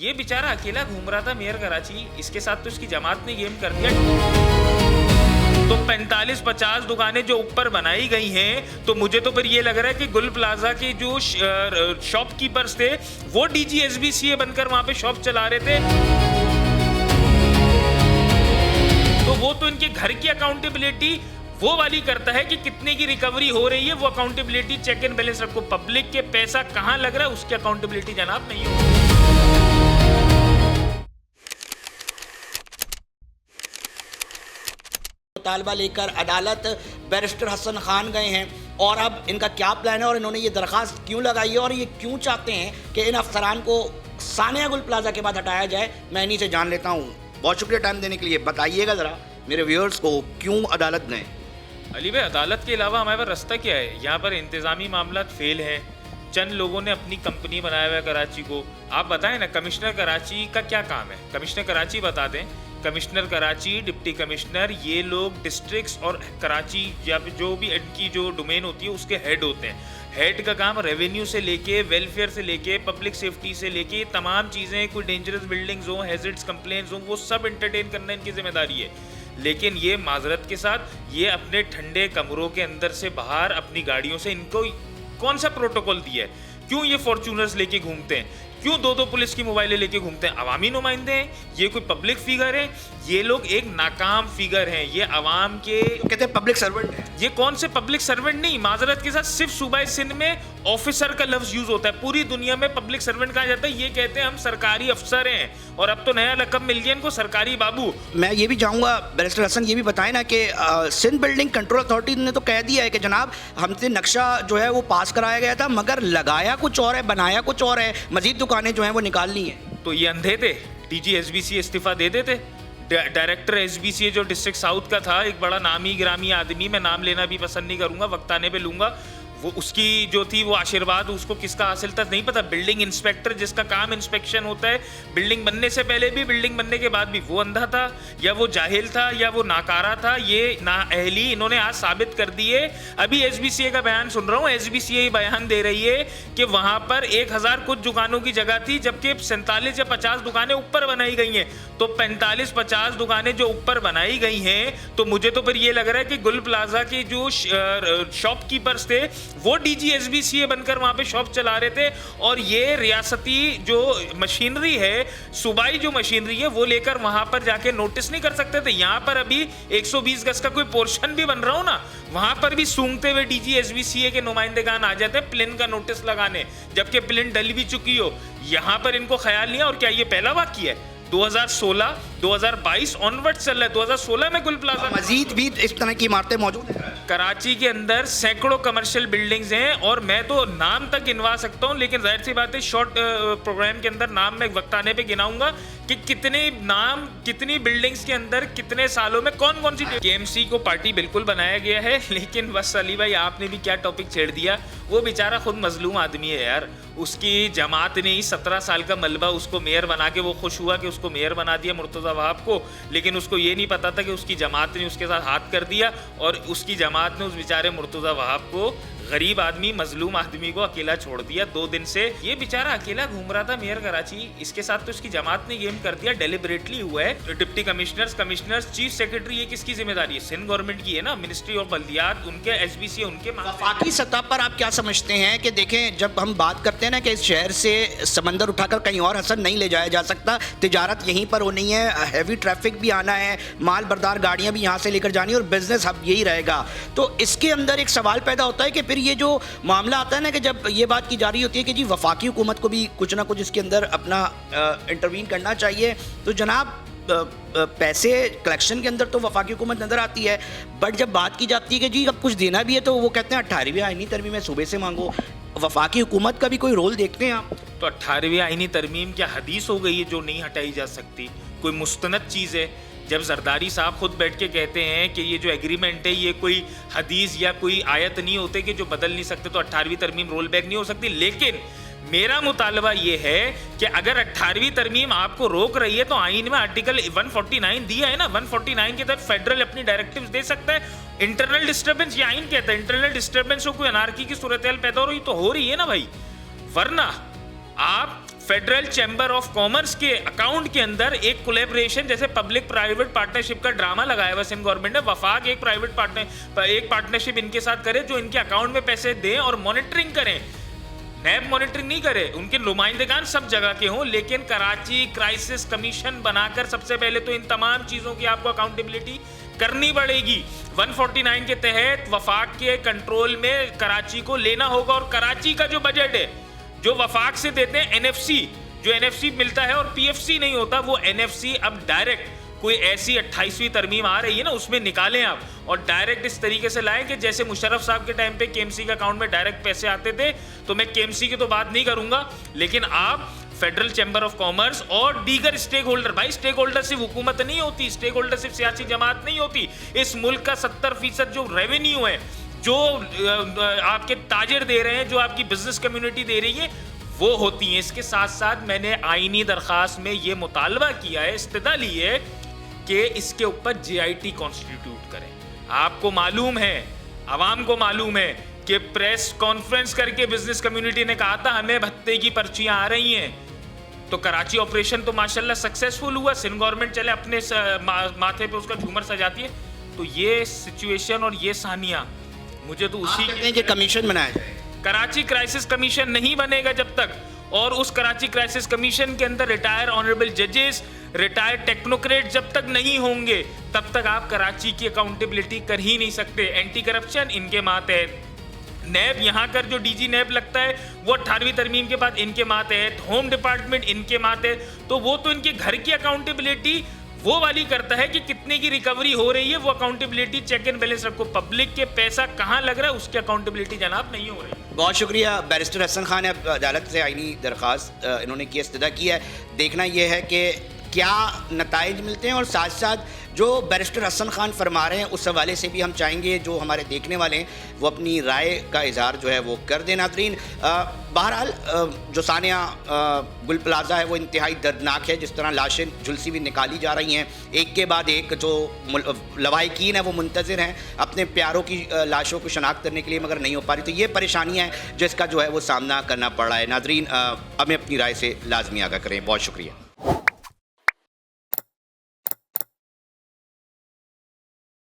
ये बेचारा अकेला घूम रहा था मेयर कराची, इसके साथ तो इसकी जमात ने गेम कर दिया। तो 45-50 दुकानें जो ऊपर बनाई गई हैं, तो मुझे तो फिर ये लग रहा है कि गुल प्लाजा के जो शॉपकीपर्स थे वो DGSBCA बनकर वहां पे शॉप चला रहे थे। तो वो तो इनके घर की अकाउंटेबिलिटी वो वाली करता है कि कितने की रिकवरी हो रही है, वो अकाउंटेबिलिटी चेक एंड बैलेंस रखो। पब्लिक के पैसा कहां लग रहा है उसकी अकाउंटेबिलिटी जनाब नहीं हो। मुतालबा लेकर अदालत बैरिस्टर हसन खान गए हैं और अब इनका क्या प्लान है और इन्होंने ये दरख्वास्त क्यों लगाई है और ये क्यों चाहते हैं कि इन अफसरान को सानिया गुल प्लाजा के बाद हटाया जाए, मैं इन्हीं से जान लेता हूँ। बहुत शुक्रिया टाइम देने के लिए। बताइएगा ज़रा मेरे व्यूअर्स को क्यों अदालत गए। अली भाई, अदालत के अलावा हमारे पास रास्ता क्या है? यहाँ पर इंतज़ामी मामला फेल है। चंद लोगों ने अपनी कंपनी बनाया हुआ है कराची को। आप बताएं ना, कमिश्नर कराची का क्या काम है? कमिश्नर कराची बता दें। कमिश्नर कराची, डिप्टी कमिश्नर, ये लोग डिस्ट्रिक्ट्स और कराची या जो भी इनकी जो डोमेन होती है उसके हेड होते हैं। हेड का काम रेवेन्यू से लेके, वेलफेयर से लेके, पब्लिक सेफ्टी से लेके तमाम चीज़ें, कोई डेंजरस बिल्डिंग्स हो, हैजर्ड्स कंप्लेंट्स हो, वो सब एंटरटेन करना इनकी जिम्मेदारी है। लेकिन ये माजरत के साथ ये अपने ठंडे कमरों के अंदर से बाहर अपनी गाड़ियों से, इनको कौन सा प्रोटोकॉल दिया है? क्यों ये फॉर्च्यूनर्स लेके घूमते हैं? क्यों दो पुलिस की मोबाइलें लेके घूमते हैं? अवामी नुमाइंदे हैं? ये कोई पब्लिक फिगर है? ये लोग एक नाकाम फिगर हैं। ये अवाम के कहते हैं पब्लिक सर्वेंट है। ये कौन से पब्लिक सर्वेंट नहीं, माजरत के साथ सिर्फ सूबा सिंध में ऑफिसर का लफ्ज यूज होता है। पूरी दुनिया में पब्लिक सर्वेंट कहा जाता है। ये कहते हैं हम सरकारी अफसर हैं और अब तो नया लकब मिल गया इनको, सरकारी बाबू। मैं ये भी चाहूँगा बैरिस्टर हसन ये भी बताएं ना कि सिंध बिल्डिंग कंट्रोल अथॉरिटी ने तो कह दिया है कि जनाब हमसे नक्शा जो है वो पास कराया गया था, मगर लगाया कुछ और है, बनाया कुछ और है, मजीद दुकानें जो हैं वो निकाल ली हैं। तो ये अंधे थे? DGSBCA इस्तीफा दे देते। डायरेक्टर SBCA जो डिस्ट्रिक्ट साउथ का था, एक बड़ा नामी ग्रामी आदमी, मैं नाम लेना भी पसंद नहीं करूंगा, वक्त आने पे लूंगा, वो उसकी जो थी वो आशीर्वाद उसको किसका हासिल था नहीं पता। बिल्डिंग इंस्पेक्टर जिसका काम इंस्पेक्शन होता है, बिल्डिंग बनने से पहले भी, बिल्डिंग बनने के बाद भी, वो अंधा था या वो जाहिल था या वो नाकारा था, ये नाअहली इन्होंने आज साबित कर दी है। अभी SBCA का बयान सुन रहा हूँ, SBCA बयान दे रही है कि वहां पर 1000 कुछ दुकानों की जगह थी, जबकि 47 या 50 दुकानें ऊपर बनाई गई हैं। तो 45-50 दुकानें जो ऊपर बनाई गई हैं, तो मुझे तो फिर ये लग रहा है कि गुल प्लाजा के जो शॉपकीपर्स थे वो DGSBCA बनकर वहां पे शॉप चला रहे थे और ये रियासती जो मशीनरी है, सूबाई जो मशीनरी है, वो लेकर वहां पर जाके नोटिस नहीं कर सकते थे। यहाँ पर अभी 120 गज का कोई पोर्शन भी बन रहा हो ना, वहां पर भी सूंघते हुए DGSBCA के नुमाइंदेगान आ जाते हैं प्लेन का नोटिस लगाने, जबकि प्लेन डल भी चुकी हो। यहाँ पर इनको ख्याल नहीं है। और क्या ये पहला वाक़या है? 2016, 2022 ऑनवर्ड चल रहा है। 2016 में गुल प्लाजा, मजीद भी इस तरह की इमारतें मौजूद हैं कराची के अंदर सैकड़ों कमर्शियल बिल्डिंग्स हैं और मैं तो नाम तक गिनवा सकता हूं, लेकिन जाहिर सी बात है शॉर्ट प्रोग्राम के अंदर नाम मैं वक्त आने पे गिनाऊंगा कि कितने नाम, कितनी बिल्डिंग्स के अंदर कितने सालों में कौन कौन सी। KMC को पार्टी बिल्कुल बनाया गया है, लेकिन बस अली भाई आपने भी क्या टॉपिक छेड़ दिया। वो बेचारा खुद मजलूम आदमी है यार, उसकी जमात ने ही 17 साल का मलबा उसको मेयर बना के, वो खुश हुआ कि उसको मेयर बना दिया मुर्तज़ा वहाब को, लेकिन उसको ये नहीं पता था कि उसकी जमात ने उसके साथ हाथ कर दिया और उसकी जमात ने उस बेचारे मुर्तज़ा वहाब को, गरीब आदमी, मजलूम आदमी को अकेला छोड़ दिया 2 दिन से। ये बेचारा अकेला घूम रहा था मेयर कराची, इसके साथ तो इसकी जमात ने गेम कर दिया, डेलिबरेटली हुआ है। डिप्टी कमिश्नर्स, चीफ सेक्रेटरी, ये किसकी जिम्मेदारी है? सिंध गवर्नमेंट की है ना, मिनिस्ट्री ऑफ बल्दियात, उनके SBCA उनके। वफाकी सतह पर आप क्या समझते हैं कि देखें, जब हम बात करते हैं ना कि इस शहर से समंदर उठाकर कहीं और हसन नहीं ले जाया जा सकता, तिजारत यहीं पर होनी है, हैवी ट्रैफिक भी आना है, माल बरदार गाड़ियाँ भी यहाँ से लेकर जानी और बिजनेस हब यही रहेगा। तो इसके अंदर एक सवाल पैदा होता है कि फिर ये जो मामला आता है ना कि जब ये बात की जा रही होती है कि जी वफाकी हुकूमत को भी कुछ ना कुछ इसके अंदर अपना इंटरवीन करना चाहिए, तो जनाब पैसे कलेक्शन के अंदर तो वफाकी हुकूमत नज़र आती है, बट जब बात की जाती है कि जी अब कुछ देना भी है तो वो कहते हैं 18वीं आईनी तरमीम में सूबे से मांगो। वफाकी हुकूमत का भी कोई रोल देखते हैं आप? तो 18वीं आईनी तरमीम क्या हदीस हो गई है जो नहीं हटाई जा सकती? कोई मुस्तनद चीज़ है? जब जरदारी साहब खुद बैठ के कहते हैं कि ये जो एग्रीमेंट है ये कोई हदीस या कोई आयत नहीं होते कि जो बदल नहीं सकते, तो 18वीं तरमीम रोल बैक नहीं हो सकती। लेकिन मेरा मुतालबा ये है कि अगर 18वीं तरमीम आपको रोक रही है तो आईन में आर्टिकल 149 दिया है ना, 149 के तहत फेडरल अपनी डायरेक्टिव्स दे सकता है। इंटरनल डिस्टर्बेंस, ये आईन कहता है इंटरनल डिस्टर्बेंस हो, कोई अनार्की की सूरत पैदा हो रही तो हो रही है ना भाई, वरना आप फेडरल चैम्बर ऑफ कॉमर्स के अकाउंट के अंदर एक कोलैबोरेशन जैसे पब्लिक प्राइवेट पार्टनरशिप का ड्रामा लगाया हुआ सिंध गवर्नमेंट ने। वफाक एक पार्टनरशिप इनके साथ करे जो इनके अकाउंट में पैसे दें और मॉनिटरिंग करें। नैब मॉनिटरिंग नहीं करे, उनके नुमाइंदगान सब जगह के हों, लेकिन कराची क्राइसिस कमीशन बनाकर सबसे पहले तो इन तमाम चीज़ों की आपको अकाउंटेबिलिटी करनी पड़ेगी। 149 के तहत वफाक के कंट्रोल में कराची को लेना होगा और कराची का जो बजट है जो वफाक से देते हैं एनएफसी, जो एनएफसी मिलता है और पीएफसी नहीं होता, वो एनएफसी अब डायरेक्ट कोई ऐसी 28वीं तरमीम आ रही है ना उसमें निकालें आप और डायरेक्ट इस तरीके से लाएं कि जैसे मुशर्रफ साहब के टाइम पे केएमसी के अकाउंट में डायरेक्ट पैसे आते थे। तो मैं केएमसी की तो बात नहीं करूंगा, लेकिन आप फेडरल चैम्बर ऑफ कॉमर्स और दीगर स्टेक होल्डर, भाई स्टेक होल्डर सिर्फ हुकूमत नहीं होती, स्टेक होल्डर सिर्फ सियासी जमात नहीं होती। इस मुल्क का 70% जो रेवेन्यू है, जो आपके ताजिर दे रहे हैं, जो आपकी बिजनेस कम्युनिटी दे रही है, वो होती है। इसके साथ साथ मैंने आईनी दरख्वास्त में ये मुतालबा किया है, इस्तदा ली है कि इसके ऊपर JIT कॉन्स्टिट्यूट करें। आपको मालूम है, आवाम को मालूम है कि प्रेस कॉन्फ्रेंस करके बिजनेस कम्युनिटी ने कहा था हमें भत्ते की पर्चियां आ रही हैं। तो कराची ऑपरेशन तो माशाल्लाह सक्सेसफुल हुआ, सिंध गवर्नमेंट चले अपने माथे पे उसका झूमर सजाती है। तो ये सिचुएशन और ये सानिया मुझे तो उसी कहते हैं कि कमीशन बनाया जाए। कराची क्राइसिस कमीशन नहीं बनेगा जब तक, और उस कराची क्राइसिस कमीशन के अंदर रिटायर ऑनरेबल जजेस, रिटायर्ड टेक्नोक्रेट जब तक नहीं होंगे तब तक आप कराची की अकाउंटेबिलिटी कर ही नहीं सकते। एंटी करप्शन इनके मातहत, नैब यहाँ कर जो डीजी नैब लगता है वो 18वीं तरमीम के बाद इनके मातहत, होम डिपार्टमेंट इनके मातहत। तो वो तो इनके घर की अकाउंटेबिलिटी वो वाली करता है कि कितने की रिकवरी हो रही है, वो अकाउंटेबिलिटी चेक एंड बैलेंस रखो। पब्लिक के पैसा कहाँ लग रहा है उसकी अकाउंटेबिलिटी जनाब नहीं हो रही। बहुत शुक्रिया। बैरिस्टर हसन खान ने अदालत से आईनी दरख्वास्त इन्होंने की इस्तदा की है। देखना यह है कि क्या नताइज मिलते हैं, और साथ साथ जो बैरिस्टर हसन खान फरमा रहे हैं उस हवाले से भी हम चाहेंगे जो हमारे देखने वाले हैं वो अपनी राय का इजहार जो है वो कर दें। नाज़रीन, बहरहाल जो सानिया गुल प्लाजा है वो इंतहाई दर्दनाक है। जिस तरह लाशें झुलसी हुई निकाली जा रही हैं, एक के बाद एक जो लवाहिकीन है वो मुंतज़िर हैं अपने प्यारों की लाशों को शनाख्त करने के लिए, मगर नहीं हो पा रही। तो ये परेशानियाँ हैं जिसका जो है वो सामना करना पड़ रहा है। नाज़रीन, हमें अपनी राय से लाजमी आगाह करें। बहुत शुक्रिया।